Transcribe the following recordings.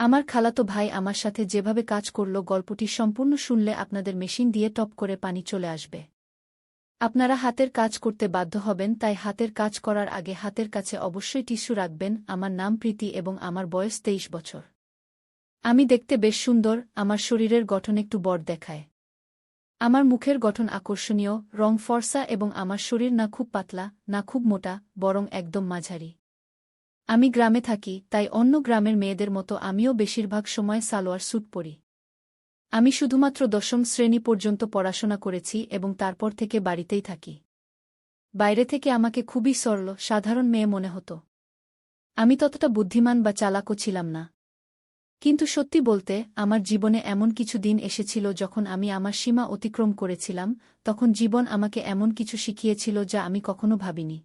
আমার খালাতো ভাই আমার সাথে যেভাবে কাজ করল গল্পটি সম্পূর্ণ শুনলে আপনাদের মেশিন দিয়ে টপ করে পানি চলে আসবে। আপনারা হাতের কাজ করতে বাধ্য হবেন, তাই হাতের কাজ করার আগে হাতের কাছে অবশ্যই টিস্যু রাখবেন। আমার নাম প্রীতি এবং আমার বয়স 23 বছর। আমি দেখতে বেশ সুন্দর, আমার শরীরের গঠন একটু বড় দেখায়। আমার মুখের গঠন আকর্ষণীয়, রং ফর্সা এবং আমার শরীর না খুব পাতলা না খুব মোটা, বরং একদম মাঝারি। আমি গ্রামে থাকি, তাই অন্য গ্রামের মেয়েদের মতো আমিও বেশিরভাগ সময় সালোয়ার স্যুট পরি। আমি শুধুমাত্র 10ম শ্রেণী পর্যন্ত পড়াশোনা করেছি এবং তারপর থেকে বাড়িতেই থাকি। বাইরে থেকে আমাকে খুবই সরল, সাধারণ মেয়ে মনে হতো। আমি ততটা বুদ্ধিমান বা চালাকও ছিলাম না। কিন্তু সত্যি বলতে, আমার জীবনে এমন কিছু দিন এসেছিল যখন আমি আমার সীমা অতিক্রম করেছিলাম। তখন জীবন আমাকে এমন কিছু শিখিয়েছিল যা আমি কখনো ভাবিনি।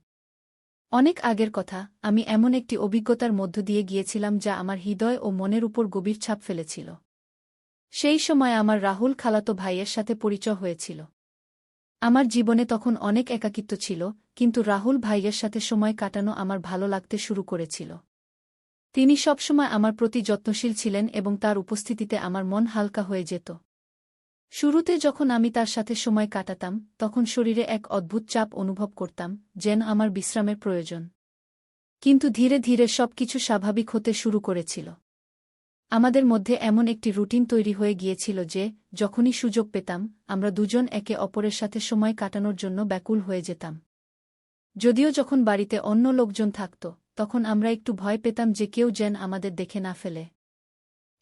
অনেক আগের কথা, আমি এমন একটি অভিজ্ঞতার মধ্য দিয়ে গিয়েছিলাম যা আমার হৃদয় ও মনের উপর গভীর ছাপ ফেলেছিল। সেই সময় আমার রাহুল খালাতো ভাইয়ের সাথে পরিচয় হয়েছিল। আমার জীবনে তখন অনেক একাকিত্ব ছিল, কিন্তু রাহুল ভাইয়ের সাথে সময় কাটানো আমার ভালো লাগতে শুরু করেছিল। তিনি সবসময় আমার প্রতি যত্নশীল ছিলেন এবং তার উপস্থিতিতে আমার মন হালকা হয়ে যেত। শুরুতে যখন আমি তার সাথে সময় কাটাতাম, তখন শরীরে এক অদ্ভুত চাপ অনুভব করতাম, যেন আমার বিশ্রামের প্রয়োজন। কিন্তু ধীরে ধীরে সবকিছু স্বাভাবিক হতে শুরু করেছিল। আমাদের মধ্যে এমন একটি রুটিন তৈরি হয়ে গিয়েছিল যে, যখনই সুযোগ পেতাম, আমরা দুজন একে অপরের সাথে সময় কাটানোর জন্য ব্যাকুল হয়ে যেতাম। যদিও যখন বাড়িতে অন্য লোকজন থাকত, তখন আমরা একটু ভয় পেতাম যে কেউ যেন আমাদের দেখে না ফেলে।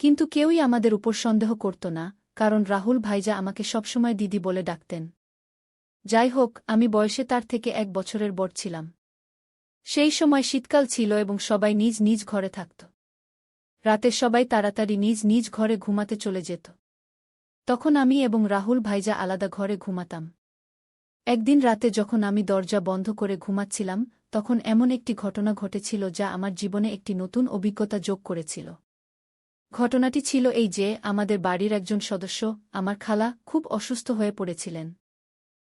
কিন্তু কেউই আমাদের উপর সন্দেহ করত না, কারণ রাহুল ভাইজা আমাকে সবসময় দিদি বলে ডাকতেন। যাই হোক, আমি বয়সে তার থেকে 1 বছরের বড় ছিলাম। সেই সময় শীতকাল ছিল এবং সবাই নিজ নিজ ঘরে থাকত। রাতে সবাই তাড়াতাড়ি নিজ নিজ ঘরে ঘুমাতে চলে যেত। তখন আমি এবং রাহুল ভাইজা আলাদা ঘরে ঘুমাতাম। একদিন রাতে যখন আমি দরজা বন্ধ করে ঘুমাচ্ছিলাম, তখন এমন একটি ঘটনা ঘটেছিল যা আমার জীবনে একটি নতুন অভিজ্ঞতা যোগ করেছিল। ঘটনাটি ছিল এই যে, আমাদের বাড়ির একজন সদস্য, আমার খালা, খুব অসুস্থ হয়ে পড়েছিলেন।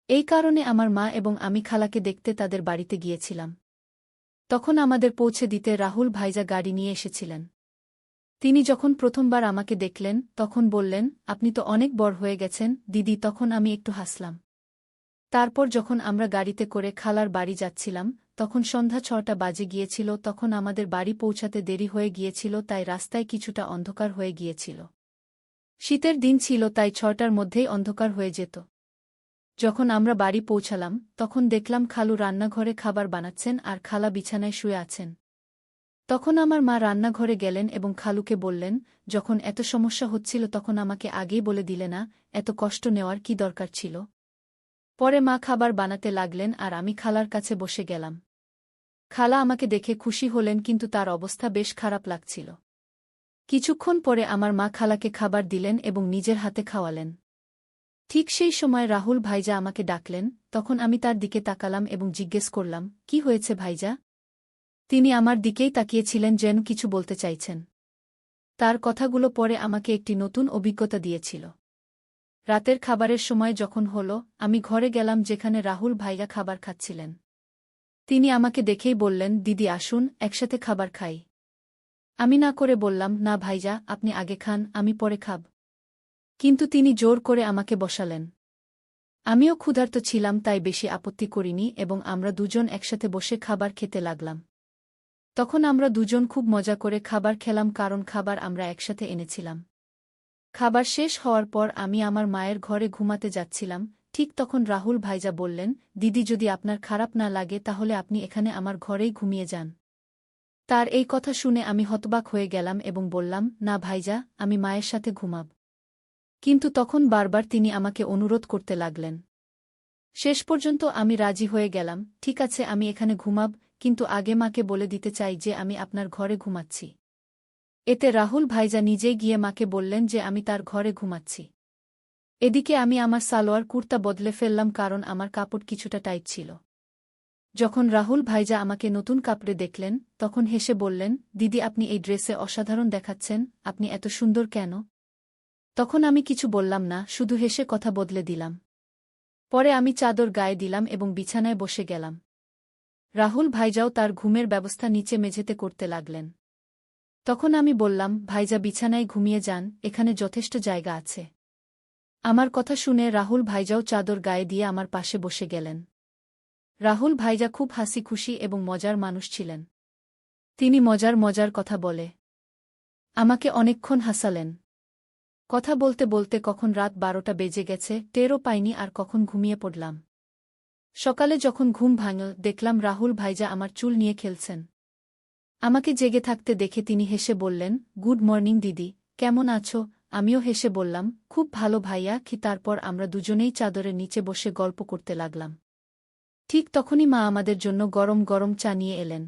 এই কারণে আমার মা এবং আমি খালাকে দেখতে তাদের বাড়িতে গিয়েছিলাম। তখন আমাদের পৌঁছে দিতে রাহুল ভাইজা গাড়ি নিয়ে এসেছিলেন। তিনি যখন প্রথমবার আমাকে দেখলেন, তখন বললেন, আপনি তো অনেক বড় হয়ে গেছেন দিদি। তখন আমি একটু হাসলাম। তারপর যখন আমরা গাড়িতে করে খালার বাড়ি যাচ্ছিলাম, তখন সন্ধ্যা 6টা বাজে গিয়েছিল। তখন আমাদের বাড়ি পৌঁছাতে দেরি হয়ে গিয়েছিল, তাই রাস্তায় কিছুটা অন্ধকার হয়ে গিয়েছিল। শীতের দিন ছিল, তাই 6টার মধ্যেই অন্ধকার হয়ে যেত। যখন আমরা বাড়ি পৌঁছালাম, তখন দেখলাম খালু রান্নাঘরে খাবার বানাচ্ছেন আর খালা বিছানায় শুয়ে আছেন। তখন আমার মা রান্নাঘরে গেলেন এবং খালুকে বললেন, যখন এত সমস্যা হচ্ছিল তখন আমাকে আগেই বলে দিলে না, এত কষ্ট নেওয়ার কি দরকার ছিল। পরে মা খাবার বানাতে লাগলেন আর আমি খালার কাছে বসে গেলাম। খালা আমাকে দেখে খুশি হলেন, কিন্তু তার অবস্থা বেশ খারাপ লাগছিল। কিছুক্ষণ পরে আমার মা খালাকে খাবার দিলেন এবং নিজের হাতে খাওয়ালেন। ঠিক সেই সময় রাহুল ভাইজা আমাকে ডাকলেন। তখন আমি তার দিকে তাকালাম এবং জিজ্ঞেস করলাম, কি হয়েছে ভাইজা? তিনি আমার দিকেই তাকিয়েছিলেন, যেন কিছু বলতে চাইছেন। তার কথাগুলো পরে আমাকে একটি নতুন অভিজ্ঞতা দিয়েছিল। রাতের খাবারের সময় যখন হল, আমি ঘরে গেলাম যেখানে রাহুল ভাইয়া খাবার খাচ্ছিলেন। তিনি আমাকে দেখেই বললেন, দিদি আসুন, একসাথে খাবার খাই। আমি না করে বললাম, না ভাইজা, আপনি আগে খান, আমি পরে খাব। কিন্তু তিনি জোর করে আমাকে বসালেন। আমিও ক্ষুধার্ত ছিলাম, তাই বেশি আপত্তি করিনি এবং আমরা দুজন একসাথে বসে খাবার খেতে লাগলাম। তখন আমরা দুজন খুব মজা করে খাবার খেলাম, কারণ খাবার আমরা একসাথে এনেছিলাম। খাবার শেষ হওয়ার পর আমি আমার মায়ের ঘরে ঘুমাতে যাচ্ছিলাম। ঠিক তখন রাহুল ভাইজা বললেন, দিদি যদি আপনার খারাপ না লাগে তাহলে আপনি এখানে আমার ঘরেই ঘুমিয়ে যান। তার এই কথা শুনে আমি হতবাক হয়ে গেলাম এবং বললাম, না ভাইজা, আমি মায়ের সাথে ঘুমাব। কিন্তু তখন বারবার তিনি আমাকে অনুরোধ করতে লাগলেন। শেষ পর্যন্ত আমি রাজি হয়ে গেলাম, ঠিক আছে, আমি এখানে ঘুমাব, কিন্তু আগে মাকে বলে দিতে চাই যে আমি আপনার ঘরে ঘুমাচ্ছি। এতে রাহুল ভাইজা নিজেই গিয়ে মাকে বললেন যে আমি তার ঘরে ঘুমাচ্ছি। এদিকে আমি আমার সালোয়ার কুর্তা বদলে ফেললাম, কারণ আমার কাপড় কিছুটা টাইট ছিল। যখন রাহুল ভাইজা আমাকে নতুন কাপড়ে দেখলেন, তখন হেসে বললেন, দিদি আপনি এই ড্রেসে অসাধারণ দেখাচ্ছেন, আপনি এত সুন্দর কেন? তখন আমি কিছু বললাম না, শুধু হেসে কথা বদলে দিলাম। পরে আমি চাদর গায়ে দিলাম এবং বিছানায় বসে গেলাম। রাহুল ভাইজাও তার ঘুমের ব্যবস্থা নিচে মেঝেতে করতে লাগলেন। তখন আমি বললাম, ভাইজা বিছানায় ঘুমিয়ে যান, এখানে যথেষ্ট জায়গা আছে। আমার কথা শুনে রাহুল ভাইজাও চাদর গায়ে দিয়ে আমার পাশে বসে গেলেন। রাহুল ভাইজা খুব হাসি খুশি এবং মজার মানুষ ছিলেন। তিনি মজার মজার কথা বলে আমাকে অনেকক্ষণ হাসালেন। কথা বলতে বলতে কখন রাত 12টা বেজে গেছে টেরও পাইনি আর কখন ঘুমিয়ে পড়লাম। সকালে যখন ঘুম ভাঙল দেখলাম রাহুল ভাইজা আমার চুল নিয়ে খেলছেন। আমাকে জেগে থাকতে দেখে তিনি হেসে বললেন, গুড মর্নিং দিদি, কেমন আছো? আমিও হেসে বললাম, খুব ভালো ভাইয়া কি। তারপর আমরা দুজনেই চাদরের নিচে বসে গল্প করতে লাগলাম। ঠিক তখনই মা আমাদের জন্য গরম গরম চা নিয়ে এলেন।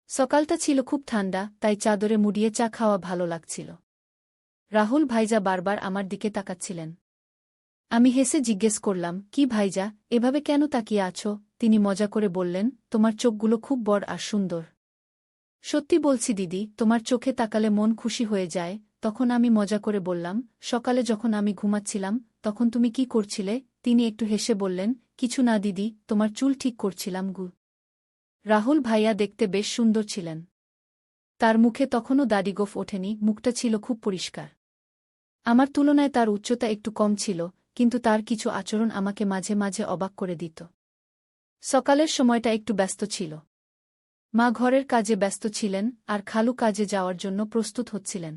সকালটা ছিল খুব ঠান্ডা, তাই চাদরে মুড়িয়ে চা খাওয়া ভালো লাগছিল। রাহুল ভাইজা বারবার আমার দিকে তাকাচ্ছিলেন। আমি হেসে জিজ্ঞেস করলাম, কি ভাইজা, এভাবে কেন তাকিয়ে আছো? তিনি মজা করে বললেন, তোমার চোখগুলো খুব বড় আর সুন্দর। সত্যি বলছি দিদি, তোমার চোখে তাকালে মন খুশি হয়ে যায়। তখন আমি মজা করে বললাম, সকালে যখন আমি ঘুমাচ্ছিলাম তখন তুমি কি করছিলে? তিনি একটু হেসে বললেন, কিছু না দিদি, তোমার চুল ঠিক করছিলাম গু। রাহুল ভাইয়া দেখতে বেশ সুন্দর ছিলেন। তার মুখে তখনও দাড়িগোঁফ ওঠেনি, মুখটা ছিল খুব পরিষ্কার। আমার তুলনায় তার উচ্চতা একটু কম ছিল, কিন্তু তার কিছু আচরণ আমাকে মাঝে মাঝে অবাক করে দিত। সকালের সময়টা একটু ব্যস্ত ছিল। মা ঘরের কাজে ব্যস্ত ছিলেন আর খালু কাজে যাওয়ার জন্য প্রস্তুত হচ্ছিলেন।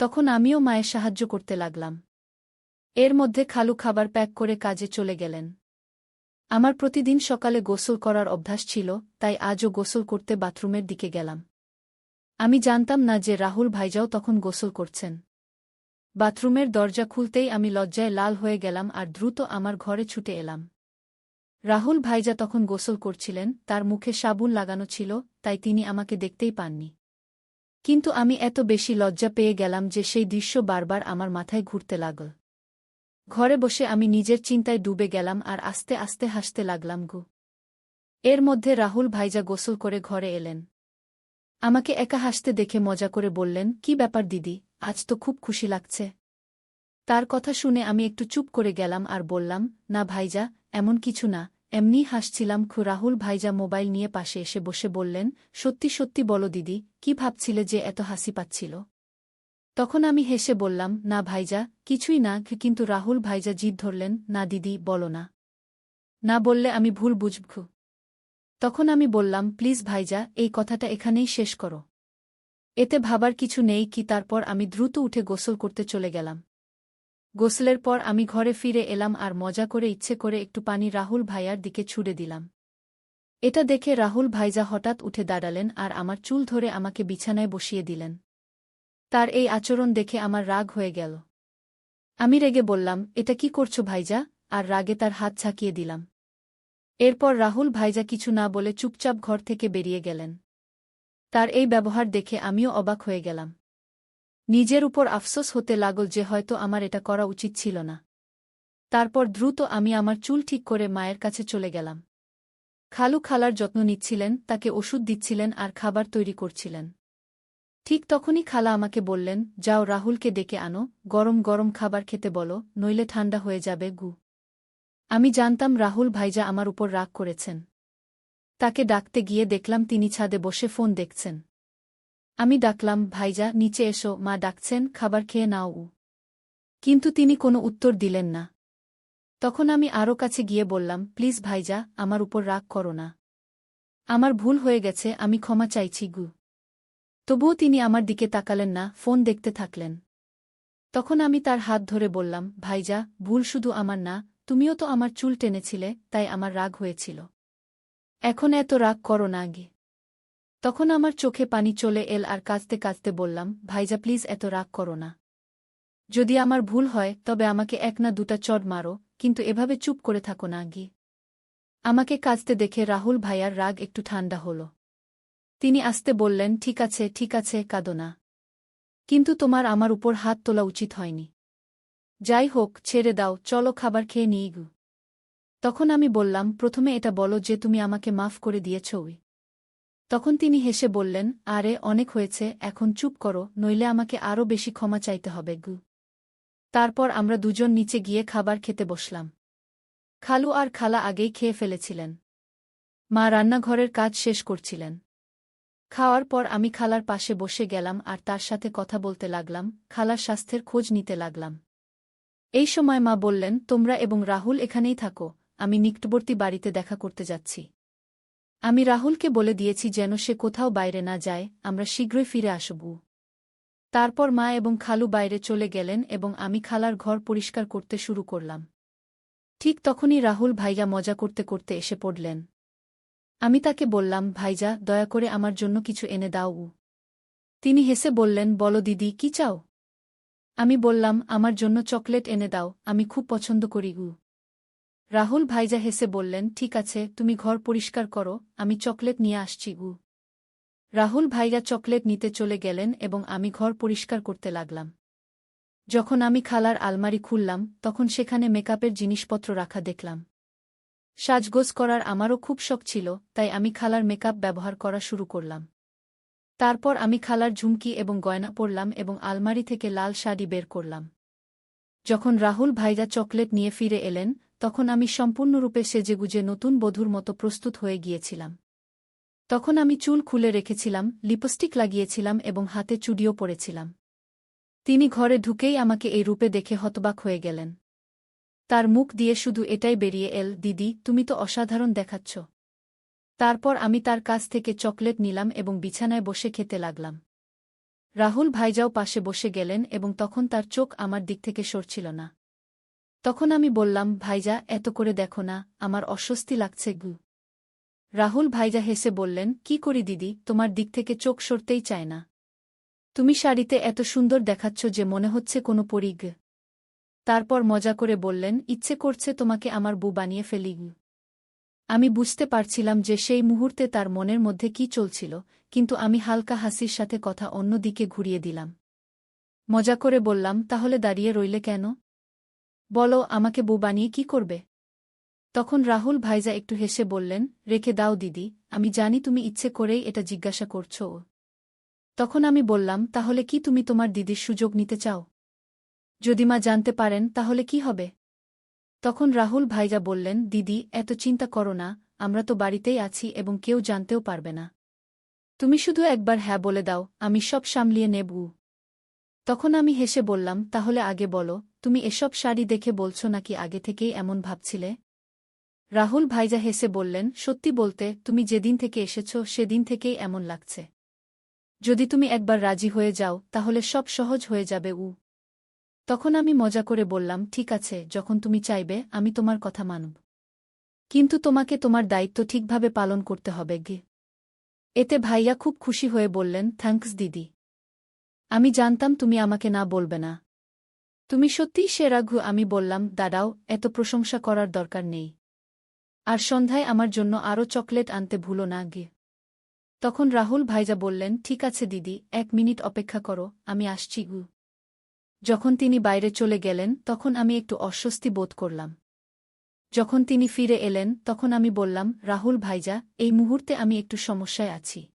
তখন আমিও মায়ের সাহায্য করতে লাগলাম। এর মধ্যে খালু খাবার প্যাক করে কাজে চলে গেলেন। আমার প্রতিদিন সকালে গোসল করার অভ্যাস ছিল, তাই আজও গোসল করতে বাথরুমের দিকে গেলাম। আমি জানতাম না যে রাহুল ভাইজাও তখন গোসল করছেন। বাথরুমের দরজা খুলতেই আমি লজ্জায় লাল হয়ে গেলাম আর দ্রুত আমার ঘরে ছুটে এলাম। রাহুল ভাইজা তখন গোসল করছিলেন, তার মুখে সাবুন লাগানো ছিল, তাই তিনি আমাকে দেখতেই পাননি। কিন্তু আমি এত বেশি লজ্জা পেয়ে গেলাম যে সেই দৃশ্য বারবার আমার মাথায় ঘুরতে লাগল। ঘরে বসে আমি নিজের চিন্তায় ডুবে গেলাম আর আস্তে আস্তে হাসতে লাগলাম গু। এর মধ্যে রাহুল ভাইজা গোসল করে ঘরে এলেন। আমাকে একা হাসতে দেখে মজা করে বললেন, কি ব্যাপার দিদি, আজ তো খুব খুশি লাগছে। তার কথা শুনে আমি একটু চুপ করে গেলাম আর বললাম, না ভাইজা, এমন কিছু না, এমনিই হাসছিলাম। রাহুল ভাইজা মোবাইল নিয়ে পাশে এসে বসে বললেন, সত্যি সত্যি বলো দিদি, কি ভাবছিলে যে এত হাসি পাচ্ছিল? তখন আমি হেসে বললাম, না ভাইজা, কিছুই না। কিন্তু রাহুল ভাইজা জিদ ধরলেন, না দিদি, বলো না। না বললে আমি ভুল বুঝব। তখন আমি বললাম, প্লিজ ভাইজা, এই কথাটা এখানেই শেষ করো। এতে ভাবার কিছু নেই কি। তারপর আমি দ্রুত উঠে গোসল করতে চলে গেলাম। গোসলের পর আমি ঘরে ফিরে এলাম আর মজা করে ইচ্ছে করে একটু পানি রাহুল ভাইয়ার দিকে ছুড়ে দিলাম। এটা দেখে রাহুল ভাইজা হঠাৎ উঠে দাঁড়ালেন আর আমার চুল ধরে আমাকে বিছানায় বসিয়ে দিলেন। তার এই আচরণ দেখে আমার রাগ হয়ে গেল। আমি রেগে বললাম, এটা কি করছো ভাইজা? আর রাগে তার হাত ঝাঁকিয়ে দিলাম। এরপর রাহুল ভাইজা কিছু না বলে চুপচাপ ঘর থেকে বেরিয়ে গেলেন। তার এই ব্যবহার দেখে আমিও অবাক হয়ে গেলাম। নিজের উপর আফসোস হতে লাগল যে হয়তো আমার এটা করা উচিত ছিল না। তারপর দ্রুত আমি আমার চুল ঠিক করে মায়ের কাছে চলে গেলাম। খালু খালার যত্ন নিচ্ছিলেন, তাকে ওষুধ দিচ্ছিলেন আর খাবার তৈরি করছিলেন। ঠিক তখনই খালা আমাকে বললেন, যাও রাহুলকে ডেকে আনো, গরম গরম খাবার খেতে বলো, নইলে ঠান্ডা হয়ে যাবে গু। আমি জানতাম রাহুল ভাইজা আমার উপর রাগ করেছেন। তাকে ডাকতে গিয়ে দেখলাম তিনি ছাদে বসে ফোন দেখছেন। আমি ডাকলাম, ভাইজা নিচে এসো, মা ডাকছেন, খাবার খেয়ে নাও। কিন্তু তিনি কোনো উত্তর দিলেন না। তখন আমি আরও কাছে গিয়ে বললাম, প্লিজ ভাইজা, আমার উপর রাগ করো না। আমার ভুল হয়ে গেছে, আমি ক্ষমা চাইছি গু। তবুও তিনি আমার দিকে তাকালেন না, ফোন দেখতে থাকলেন। তখন আমি তার হাত ধরে বললাম, ভাইজা, ভুল শুধু আমার না, তুমিও তো আমার চুল টেনেছিলে, তাই আমার রাগ হয়েছিল। এখন এত রাগ করো না গে। তখন আমার চোখে পানি চলে এল আর কাঁদতে কাঁদতে বললাম, ভাইজা প্লিজ এত রাগ করো না। যদি আমার ভুল হয় তবে আমাকে এক না দুটা চড় মারো, কিন্তু এভাবে চুপ করে থাকো না গি। আমাকে কাঁদতে দেখে রাহুল ভাইয়ার রাগ একটু ঠান্ডা হল। তিনি আস্তে বললেন, ঠিক আছে, কাঁদো না। কিন্তু তোমার আমার উপর হাত তোলা উচিত হয়নি। যাই হোক, ছেড়ে দাও, চলো খাবার খেয়ে নিই গু। তখন আমি বললাম, প্রথমে এটা বলো যে তুমি আমাকে মাফ করে দিয়েছ। তখন তিনি হেসে বললেন, আরে অনেক হয়েছে, এখন চুপ করো, নইলে আমাকে আরও বেশি ক্ষমা চাইতে হবে গু। তারপর আমরা দুজন নিচে গিয়ে খাবার খেতে বসলাম। খালু আর খালা আগেই খেয়ে ফেলেছিলেন। মা রান্নাঘরের কাজ শেষ করছিলেন। খাওয়ার পর আমি খালার পাশে বসে গেলাম আর তার সাথে কথা বলতে লাগলাম, খালার স্বাস্থ্যের খোঁজ নিতে লাগলাম। এই সময় মা বললেন, তোমরা এবং রাহুল এখানেই থাকো, আমি নিকটবর্তী বাড়িতে দেখা করতে যাচ্ছি। আমি রাহুলকে বলে দিয়েছি যেন সে কোথাও বাইরে না যায়, আমরা শীঘ্রই ফিরে আসব। তারপর মা এবং খালু বাইরে চলে গেলেন এবং আমি খালার ঘর পরিষ্কার করতে শুরু করলাম। ঠিক তখনই রাহুল ভাইয়া মজা করতে করতে এসে পড়লেন। আমি তাকে বললাম, ভাইজা, দয়া করে আমার জন্য কিছু এনে দাও। তিনি হেসে বললেন, বলো দিদি, কি চাও? আমি বললাম, আমার জন্য চকলেট এনে দাও, আমি খুব পছন্দ করি। রাহুল ভাইজা হেসে বললেন, ঠিক আছে, তুমি ঘর পরিষ্কার করো, আমি চকলেট নিয়ে আসছি। রাহুল ভাইয়া চকলেট নিতে চলে গেলেন এবং আমি ঘর পরিষ্কার করতে লাগলাম। যখন আমি খালার আলমারি খুললাম, তখন সেখানে মেকআপের জিনিসপত্র রাখা দেখলাম। সাজগোজ করার আমারও খুব শখ ছিল, তাই আমি খালার মেকআপ ব্যবহার করা শুরু করলাম। তারপর আমি খালার ঝুমকি এবং গয়না পরলাম এবং আলমারি থেকে লাল শাড়ি বের করলাম। যখন রাহুল ভাইরা চকলেট নিয়ে ফিরে এলেন, তখন আমি সম্পূর্ণরূপে সেজেগুজে নতুন বধূর মতো প্রস্তুত হয়ে গিয়েছিলাম। তখন আমি চুল খুলে রেখেছিলাম, লিপস্টিক লাগিয়েছিলাম এবং হাতে চুড়িও পরেছিলাম। তিনি ঘরে ঢুকেই আমাকে এই রূপে দেখে হতবাক হয়ে গেলেন। তার মুখ দিয়ে শুধু এটাই বেরিয়ে এল, দিদি, তুমি তো অসাধারণ দেখাচ্ছ। তারপর আমি তার কাছ থেকে চকলেট নিলাম এবং বিছানায় বসে খেতে লাগলাম। রাহুল ভাইজাও পাশে বসে গেলেন এবং তখন তার চোখ আমার দিক থেকে সরছিল না। তখন আমি বললাম, ভাইজা, এত করে দেখো না, আমার অস্বস্তি লাগছে। রাহুল ভাইজা হেসে বললেন, কি করি দিদি, তোমার দিক থেকে চোখ সরতেই চায় না। তুমি শাড়িতে এত সুন্দর দেখাচ্ছ যে মনে হচ্ছে কোনো পরী। তারপর মজা করে বললেন, ইচ্ছে করছে তোমাকে আমার বউ বানিয়ে ফেলি। আমি বুঝতে পারছিলাম যে সেই মুহূর্তে তার মনের মধ্যে কি চলছিল, কিন্তু আমি হালকা হাসির সাথে কথা অন্য দিকে ঘুরিয়ে দিলাম। মজা করে বললাম, তাহলে দাঁড়িয়ে রইলে কেন? বলো, আমাকে বউ বানিয়ে কি করবে? তখন রাহুল ভাইজা একটু হেসে বললেন, রেখে দাও দিদি, আমি জানি তুমি ইচ্ছে করেই এটা জিজ্ঞাসা করছো। তখন আমি বললাম, তাহলে কি তুমি তোমার দিদির সুযোগ নিতে চাও? যদি মা জানতে পারেন তাহলে কি হবে? তখন রাহুল ভাইজা বললেন, দিদি, এত চিন্তা করো না, আমরা তো বাড়িতেই আছি এবং কেউ জানতেও পারবে না। তুমি শুধু একবার হ্যাঁ বলে দাও, আমি সব সামলিয়ে নেব। তখন আমি হেসে বললাম, তাহলে আগে বলো, তুমি এসব শাড়ি দেখে বলছো নাকি আগে থেকেই এমন ভাবছিলে? রাহুল ভাইজা হেসে বললেন, সত্যি বলতে, তুমি যেদিন থেকে এসেছ সেদিন থেকেই এমন লাগছে। যদি তুমি একবার রাজি হয়ে যাও তাহলে সব সহজ হয়ে যাবে। তখন আমি মজা করে বললাম, ঠিক আছে, যখন তুমি চাইবে আমি তোমার কথা মানব। কিন্তু তোমাকে তোমার দায়িত্ব ঠিকভাবে পালন করতে হবে। এতে ভাইয়া খুব খুশি হয়ে বললেন, থ্যাঙ্কস দিদি। আমি জানতাম তুমি আমাকে না বলবে না। তুমি সত্যিই সেরা। আমি বললাম, দাঁড়াও, এত প্রশংসা করার দরকার নেই। আর সন্ধ্যায় আমার জন্য আরও চকলেট আনতে ভুলো না। তখন রাহুল ভাইজা বললেন, ঠিক আছে দিদি, 1 মিনিট অপেক্ষা করো, আমি আসছি। যখন তিনি বাইরে চলে গেলেন তখন আমি একটু অস্বস্তি বোধ করলাম। যখন তিনি ফিরে এলেন তখন আমি বললাম, রাহুল ভাইজা, এই মুহূর্তে আমি একটু সমস্যায় আছি।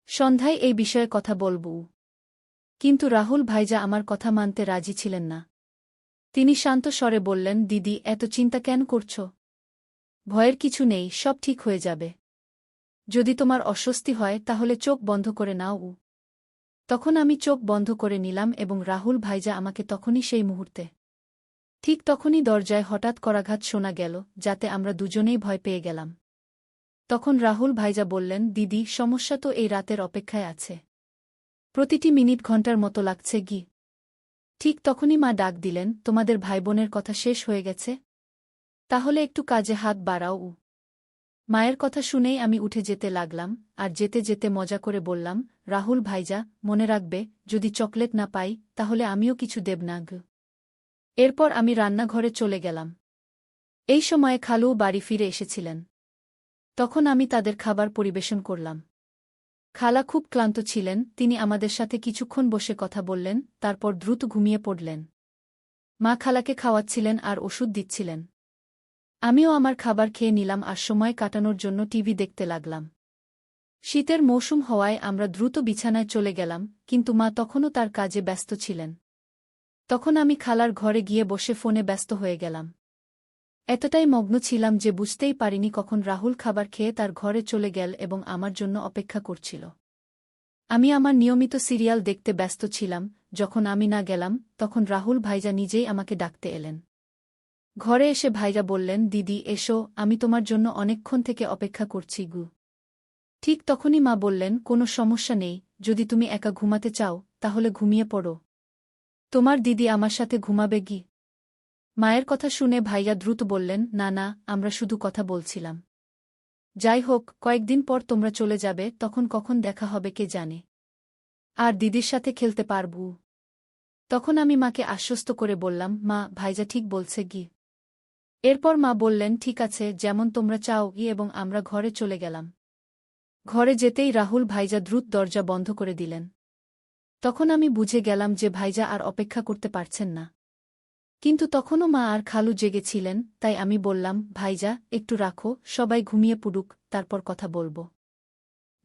সন্ধ্যায় এই বিষয়ে কথা বলব। কিন্তু রাহুল ভাইজা আমার কথা মানতে রাজি ছিলেন না। তিনি শান্ত স্বরে বললেন, দিদি, এত চিন্তা কেন করছ? ভয়ের কিছু নেই, সব ঠিক হয়ে যাবে। যদি তোমার অস্বস্তি হয় তাহলে চোখ বন্ধ করে নাও। তখন আমি চোখ বন্ধ করে নিলাম এবং রাহুল ভাইজা আমাকে তখনই সেই মুহূর্তে। ঠিক তখনই দরজায় হঠাৎ করাঘাত শোনা গেল, যাতে আমরা দুজনেই ভয় পেয়ে গেলাম। তখন রাহুল ভাইজা বললেন, দিদি, সমস্যা তো এই রাতের অপেক্ষায় আছে। প্রতিটি মিনিট ঘন্টার মতো লাগছে। ঠিক তখনই মা ডাক দিলেন, তোমাদের ভাইবোনের কথা শেষ হয়ে গেছে? তাহলে একটু কাজে হাত বাড়াও। মায়ের কথা শুনেই আমি উঠে যেতে লাগলাম, আর যেতে যেতে মজা করে বললাম, রাহুল ভাইজা, মনে রাখবে, যদি চকলেট না পাই তাহলে আমিও কিছু দেব না। এরপর আমি রান্নাঘরে চলে গেলাম। এই সময়ে খালুও বাড়ি ফিরে এসেছিলেন। তখন আমি তাদের খাবার পরিবেশন করলাম। খালা খুব ক্লান্ত ছিলেন, তিনি আমাদের সাথে কিছুক্ষণ বসে কথা বললেন, তারপর দ্রুত ঘুমিয়ে পড়লেন। মা খালাকে খাওয়াচ্ছিলেন আর ওষুধ দিচ্ছিলেন। আমিও আমার খাবার খেয়ে নিলাম আর সময় কাটানোর জন্য টিভি দেখতে লাগলাম। শীতের মৌসুম হওয়ায় আমরা দ্রুত বিছানায় চলে গেলাম, কিন্তু মা তখনও তার কাজে ব্যস্ত ছিলেন। তখন আমি খালার ঘরে গিয়ে বসে ফোনে ব্যস্ত হয়ে গেলাম। এতটাই মগ্ন ছিলাম যে বুঝতেই পারিনি কখন রাহুল খাবার খেয়ে তার ঘরে চলে গেল এবং আমার জন্য অপেক্ষা করছিল। আমি আমার নিয়মিত সিরিয়াল দেখতে ব্যস্ত ছিলাম। যখন আমি না গেলাম তখন রাহুল ভাইজা নিজেই আমাকে ডাকতে এলেন। ঘরে এসে ভাইজা বললেন, দিদি এসো, আমি তোমার জন্য অনেকক্ষণ থেকে অপেক্ষা করছি গু। ঠিক তখনই মা বললেন, কোনো সমস্যা নেই, যদি তুমি একা ঘুমাতে চাও তাহলে ঘুমিয়ে পড়ো। তোমার দিদি আমার সাথে ঘুমাবে গি। মায়ের কথা শুনে ভাইয়া দ্রুত বললেন, না না, আমরা শুধু কথা বলছিলাম। যাই হোক, কয়েকদিন পর তোমরা চলে যাবে, তখন কখন দেখা হবে কে জানে। আর দিদির সাথে খেলতে পারবু। তখন আমি মাকে আশ্বস্ত করে বললাম, মা, ভাইজা ঠিক বলছে গি। এরপর মা বললেন, ঠিক আছে, যেমন তোমরা চাও গি, এবং আমরা ঘরে চলে গেলাম। ঘরে যেতেই রাহুল ভাইজা দ্রুত দরজা বন্ধ করে দিলেন। তখন আমি বুঝে গেলাম যে ভাইজা আর অপেক্ষা করতে পারছেন না। কিন্তু তখনও মা আর খালু জেগেছিলেন, তাই আমি বললাম, ভাইজা একটু রাখো, সবাই ঘুমিয়ে পড়ুক, তারপর কথা বলবো।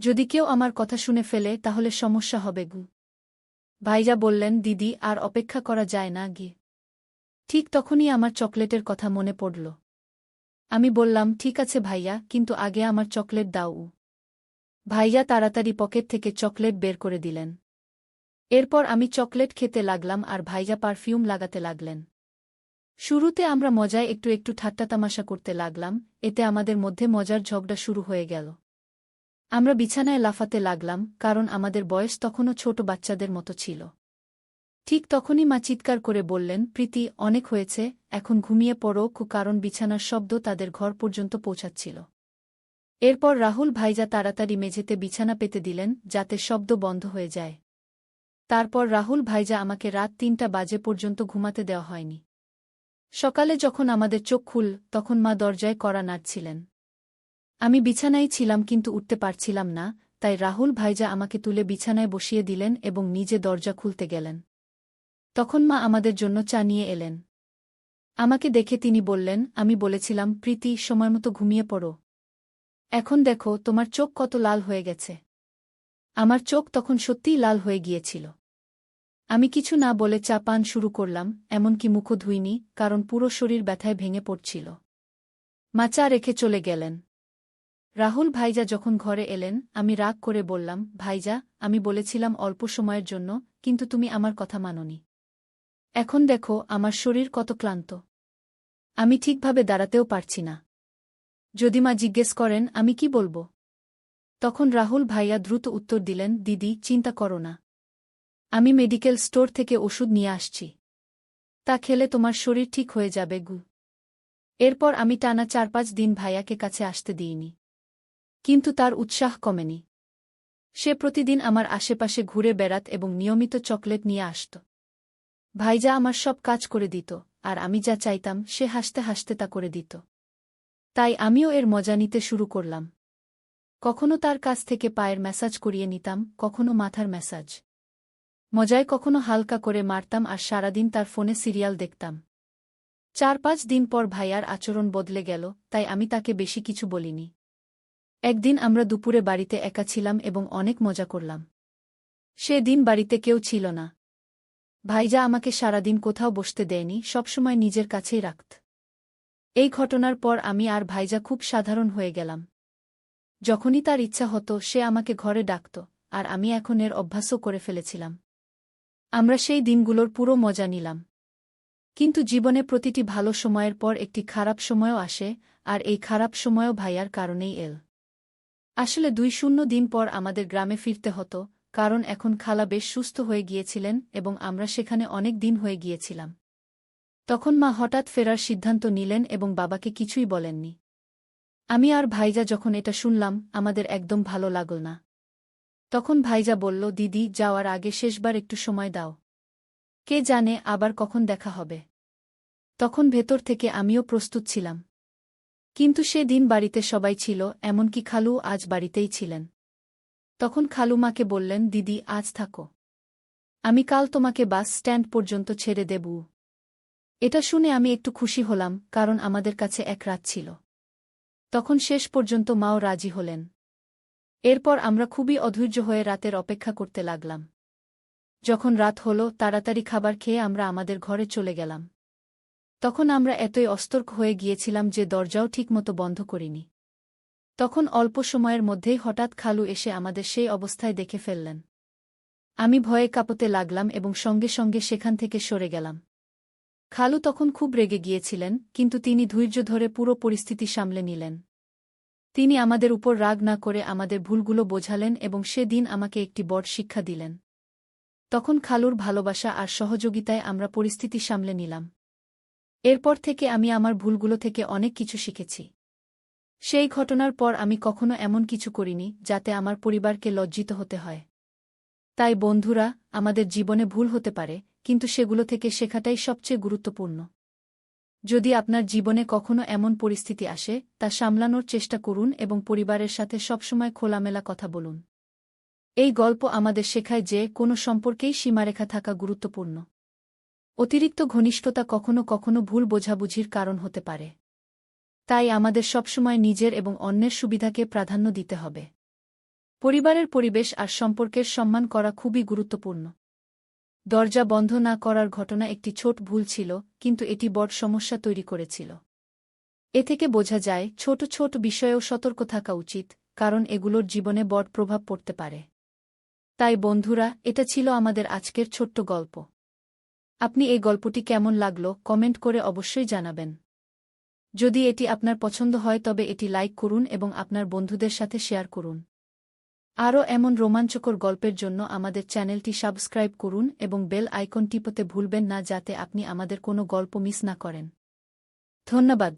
যদি কেউ আমার কথা শুনে ফেলে তাহলে সমস্যা হবে গু। ভাইজা বললেন, দিদি আর অপেক্ষা করা যায় না গি। ঠিক তখনই আমার চকলেটের কথা মনে পড়ল। আমি বললাম, ঠিক আছে ভাইয়া, কিন্তু আগে আমার চকলেট দাও। ভাইয়া তাড়াতাড়ি পকেট থেকে চকলেট বের করে দিলেন। এরপর আমি চকলেট খেতে লাগলাম আর ভাইজা পারফিউম লাগাতে লাগলেন। শুরুতে আমরা মজায় একটু একটু ঠাট্টাতামাশা করতে লাগলাম, এতে আমাদের মধ্যে মজার ঝগড়া শুরু হয়ে গেল। আমরা বিছানায় লাফাতে লাগলাম, কারণ আমাদের বয়স তখনও ছোট বাচ্চাদের মতো ছিল। ঠিক তখনই মা চিৎকার করে বললেন, প্রীতি, অনেক হয়েছে, এখন ঘুমিয়ে পড়ো, কারণ বিছানার শব্দ তাদের ঘর পর্যন্ত পৌঁছাচ্ছিল। এরপর রাহুল ভাইজা তাড়াতাড়ি মেঝেতে বিছানা পেতে দিলেন, যাতে শব্দ বন্ধ হয়ে যায়। তারপর রাহুল ভাইজা আমাকে রাত ৩টা বাজে পর্যন্ত ঘুমাতে দেওয়া হয়নি। সকালে যখন আমাদের চোখ খুল, তখন মা দরজায় কড়া নাড়ছিলেন। আমি বিছানায় ছিলাম কিন্তু উঠতে পারছিলাম না, তাই রাহুল ভাইজা আমাকে তুলে বিছানায় বসিয়ে দিলেন এবং নিজে দরজা খুলতে গেলেন। তখন মা আমাদের জন্য চা নিয়ে এলেন। আমাকে দেখে তিনি বললেন, আমি বলেছিলাম প্রীতি, সময়মতো ঘুমিয়ে পড়ো। এখন দেখো তোমার চোখ কত লাল হয়ে গেছে। আমার চোখ তখন সত্যিই লাল হয়ে গিয়েছিল। আমি কিছু না বলে চা পান শুরু করলাম, এমনকি মুখও ধুইনি, কারণ পুরো শরীর ব্যথায় ভেঙে পড়ছিল। মা চা রেখে চলে গেলেন। রাহুল ভাইজা যখন ঘরে এলেন, আমি রাগ করে বললাম, ভাইজা, আমি বলেছিলাম অল্প সময়ের জন্য, কিন্তু তুমি আমার কথা মানোনি। এখন দেখো আমার শরীর কত ক্লান্ত। আমি ঠিকভাবে দাঁড়াতেও পারছি না। যদি মা জিজ্ঞেস করেন আমি কি বলবো? তখন রাহুল ভাইয়া দ্রুত উত্তর দিলেন, দিদি, চিন্তা করো না। আমি মেডিকেল স্টোর থেকে ওষুধ নিয়ে আসছি। তা খেলে তোমার শরীর ঠিক হয়ে যাবে গু। এরপর আমি টানা ৪-৫ দিন ভাইয়াকে কাছে আসতে দিইনি। কিন্তু তার উৎসাহ কমেনি। সে প্রতিদিন আমার আশেপাশে ঘুরে বেড়াত এবং নিয়মিত চকলেট নিয়ে আসত। ভাইজা আমার সব কাজ করে দিত, আর আমি যা চাইতাম সে হাসতে হাসতে তা করে দিত। তাই আমিও এর মজা নিতে শুরু করলাম। কখনো তার কাছ থেকে পায়ের ম্যাসাজ করিয়ে নিতাম, কখনো মাথার ম্যাসাজ। মজায় কখনো হালকা করে মারতাম আর সারাদিন তার ফোনে সিরিয়াল দেখতাম। ৪-৫ দিন পর ভাইয়ার আচরণ বদলে গেল, তাই আমি তাকে বেশি কিছু বলিনি। একদিন আমরা দুপুরে বাড়িতে একা ছিলাম এবং অনেক মজা করলাম। সে দিন বাড়িতে কেউ ছিল না। ভাইজা আমাকে সারাদিন কোথাও বসতে দেয়নি, সবসময় নিজের কাছেই রাখত। এই ঘটনার পর আমি আর ভাইজা খুব সাধারণ হয়ে গেলাম। যখনই তার ইচ্ছা হতো সে আমাকে ঘরে ডাকত, আর আমি এখন এর অভ্যাসও করে ফেলেছিলাম। আমরা সেই দিনগুলোর পুরো মজা নিলাম। কিন্তু জীবনে প্রতিটি ভালো সময়ের পর একটি খারাপ সময়ও আসে, আর এই খারাপ সময়ও ভাইয়ার কারণেই এল। আসলে ২-০ দিন পর আমাদের গ্রামে ফিরতে হতো, কারণ এখন খালা বেশ সুস্থ হয়ে গিয়েছিলেন এবং আমরা সেখানে অনেক দিন হয়ে গিয়েছিলাম। তখন মা হঠাৎ ফেরার সিদ্ধান্ত নিলেন এবং বাবাকে কিছুই বলেননি। আমি আর ভাইজা যখন এটা শুনলাম, আমাদের একদম ভালো লাগল না। তখন ভাইজা বলল, দিদি, যাওয়ার আগে শেষবার একটু সময় দাও। কে জানে আবার কখন দেখা হবে। তখন ভেতর থেকে আমিও প্রস্তুত ছিলাম। কিন্তু সে দিন বাড়িতে সবাই ছিল, এমনকি খালু আজ বাড়িতেই ছিলেন। তখন খালু মাকে বললেন, দিদি, আজ থাকো। আমি কাল তোমাকে বাস স্ট্যান্ড পর্যন্ত ছেড়ে দেব। এটা শুনে আমি একটু খুশি হলাম, কারণ আমাদের কাছে এক রাত ছিল। তখন শেষ পর্যন্ত মাও রাজি হলেন। এরপর আমরা খুবই অধৈর্য হয়ে রাতের অপেক্ষা করতে লাগলাম। যখন রাত হল, তাড়াতাড়ি খাবার খেয়ে আমরা আমাদের ঘরে চলে গেলাম। তখন আমরা এতই অস্তর্ক হয়ে গিয়েছিলাম যে দরজাও ঠিকমতো বন্ধ করিনি। তখন অল্প সময়ের মধ্যেই হঠাৎ খালু এসে আমাদের সেই অবস্থায় দেখে ফেললেন। আমি ভয়ে কাঁপতে লাগলাম এবং সঙ্গে সঙ্গে সেখান থেকে সরে গেলাম। খালু তখন খুব রেগে গিয়েছিলেন, কিন্তু তিনি ধৈর্য ধরে পুরো পরিস্থিতি সামলে নিলেন। তিনি আমাদের উপর রাগ না করে আমাদের ভুলগুলো বোঝালেন এবং সেদিন আমাকে একটি বড় শিক্ষা দিলেন। তখন খালুর ভালোবাসা আর সহযোগিতায় আমরা পরিস্থিতি সামলে নিলাম। এরপর থেকে আমি আমার ভুলগুলো থেকে অনেক কিছু শিখেছি। সেই ঘটনার পর আমি কখনো এমন কিছু করিনি যাতে আমার পরিবারকে লজ্জিত হতে হয়। তাই বন্ধুরা, আমাদের জীবনে ভুল হতে পারে, কিন্তু সেগুলো থেকে শেখাটাই সবচেয়ে গুরুত্বপূর্ণ। যদি আপনার জীবনে কখনো এমন পরিস্থিতি আসে, তা সামলানোর চেষ্টা করুন এবং পরিবারের সাথে সবসময় খোলামেলা কথা বলুন। এই গল্প আমাদের শেখায় যে কোনো সম্পর্কেই সীমারেখা থাকা গুরুত্বপূর্ণ। অতিরিক্ত ঘনিষ্ঠতা কখনো কখনো ভুল বোঝাবুঝির কারণ হতে পারে। তাই আমাদের সবসময় নিজের এবং অন্যের সুবিধাকে প্রাধান্য দিতে হবে। পরিবারের পরিবেশ আর সম্পর্কের সম্মান করা খুবই গুরুত্বপূর্ণ। দরজা বন্ধ না করার ঘটনা একটি ছোট ভুল ছিল, কিন্তু এটি বড় সমস্যা তৈরি করেছিল। এ থেকে বোঝা যায় ছোট ছোট বিষয়েও সতর্ক থাকা উচিত, কারণ এগুলোর জীবনে বড় প্রভাব পড়তে পারে। তাই বন্ধুরা, এটা ছিল আমাদের আজকের ছোট্ট গল্প। আপনি এই গল্পটি কেমন লাগলো কমেন্ট করে অবশ্যই জানাবেন। যদি এটি আপনার পছন্দ হয় তবে এটি লাইক করুন এবং আপনার বন্ধুদের সাথে শেয়ার করুন। আরও এমন রোমাঞ্চকর গল্পের জন্য আমাদের চ্যানেলটি সাবস্ক্রাইব করুন এবং বেল আইকন টিপতে ভুলবেন না যাতে আপনি আমাদের কোনো গল্প মিস না করেন। ধন্যবাদ।